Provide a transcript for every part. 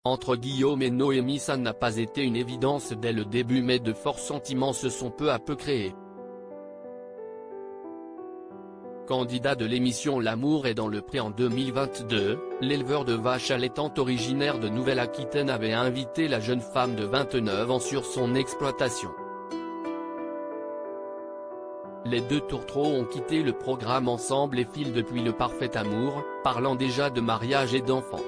Entre Guillaume et Noémie, ça n'a pas été une évidence dès le début, mais de forts sentiments se sont peu à peu créés. Candidat de l'émission L'amour est dans le pré en 2022, l'éleveur de vaches allaitantes originaire de Nouvelle-Aquitaine avait invité la jeune femme de 29 ans sur son exploitation. Les deux tourtereaux ont quitté le programme ensemble et filent depuis le parfait amour, parlant déjà de mariage et d'enfants.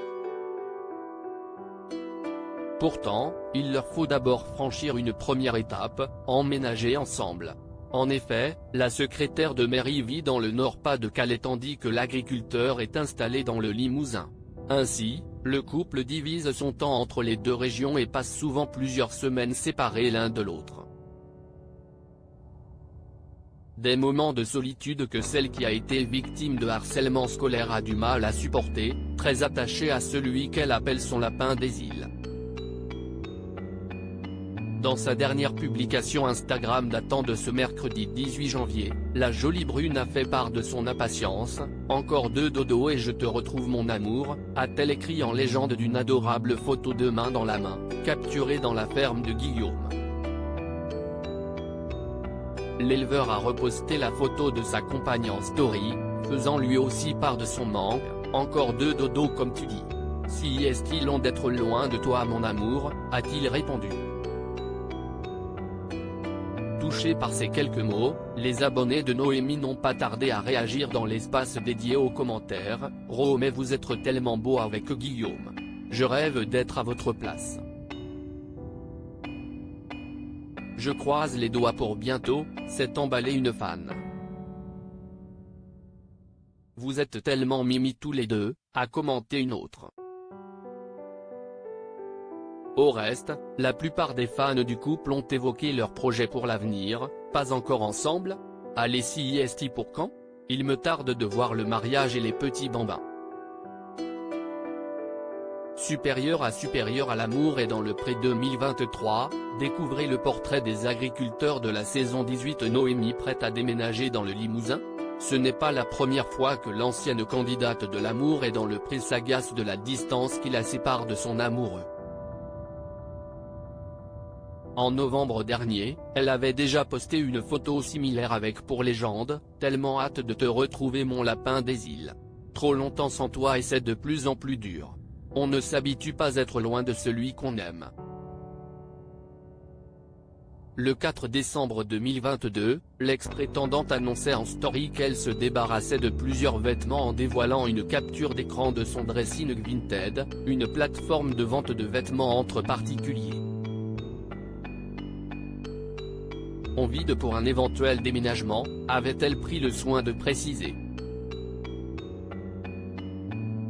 Pourtant, il leur faut d'abord franchir une première étape, emménager ensemble. En effet, la secrétaire de mairie vit dans le Nord-Pas-de-Calais tandis que l'agriculteur est installé dans le Limousin. Ainsi, le couple divise son temps entre les deux régions et passe souvent plusieurs semaines séparés l'un de l'autre. Des moments de solitude que celle qui a été victime de harcèlement scolaire a du mal à supporter, très attachée à celui qu'elle appelle son lapin des îles. Dans sa dernière publication Instagram datant de ce mercredi 18 janvier, la jolie brune a fait part de son impatience. « Encore 2 dodos et je te retrouve mon amour », a-t-elle écrit en légende d'une adorable photo de main dans la main, capturée dans la ferme de Guillaume. L'éleveur a reposté la photo de sa compagne en story, faisant lui aussi part de son manque. « Encore 2 dodos comme tu dis. Si est-il long d'être loin de toi mon amour », a-t-il répondu. Touchés par ces quelques mots, les abonnés de Noémie n'ont pas tardé à réagir dans l'espace dédié aux commentaires. « Ro, mais vous êtes tellement beau avec Guillaume. Je rêve d'être à votre place. Je croise les doigts pour bientôt », s'est emballée une fan. « Vous êtes tellement mimi tous les deux », a commenté une autre. Au reste, la plupart des fans du couple ont évoqué leurs projets pour l'avenir. « Pas encore ensemble ? Allez CIST pour quand ? Il me tarde de voir le mariage et les petits bambins. » Supérieur à l'amour est dans le pré 2023, découvrez le portrait des agriculteurs de la saison 18. Noémie prête à déménager dans le Limousin ? Ce n'est pas la première fois que l'ancienne candidate de l'amour est dans le pré s'agace de la distance qui la sépare de son amoureux. En novembre dernier, elle avait déjà posté une photo similaire avec pour légende « Tellement hâte de te retrouver mon lapin des îles. Trop longtemps sans toi et c'est de plus en plus dur. On ne s'habitue pas à être loin de celui qu'on aime. » Le 4 décembre 2022, l'ex-prétendante annonçait en story qu'elle se débarrassait de plusieurs vêtements en dévoilant une capture d'écran de son dressing Vinted, une plateforme de vente de vêtements entre particuliers. On vide pour un éventuel déménagement, avait-elle pris le soin de préciser.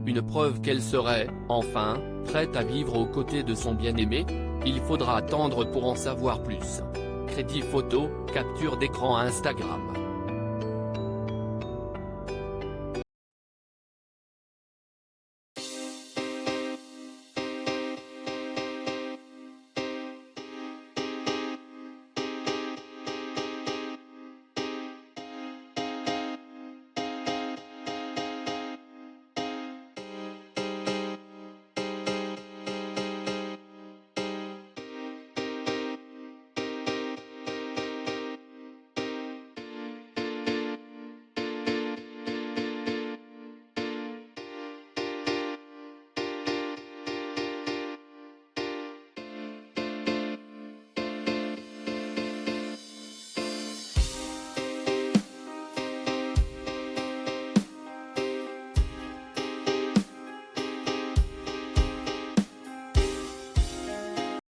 Une preuve qu'elle serait, enfin, prête à vivre aux côtés de son bien-aimé ? Il faudra attendre pour en savoir plus. Crédit photo, capture d'écran Instagram.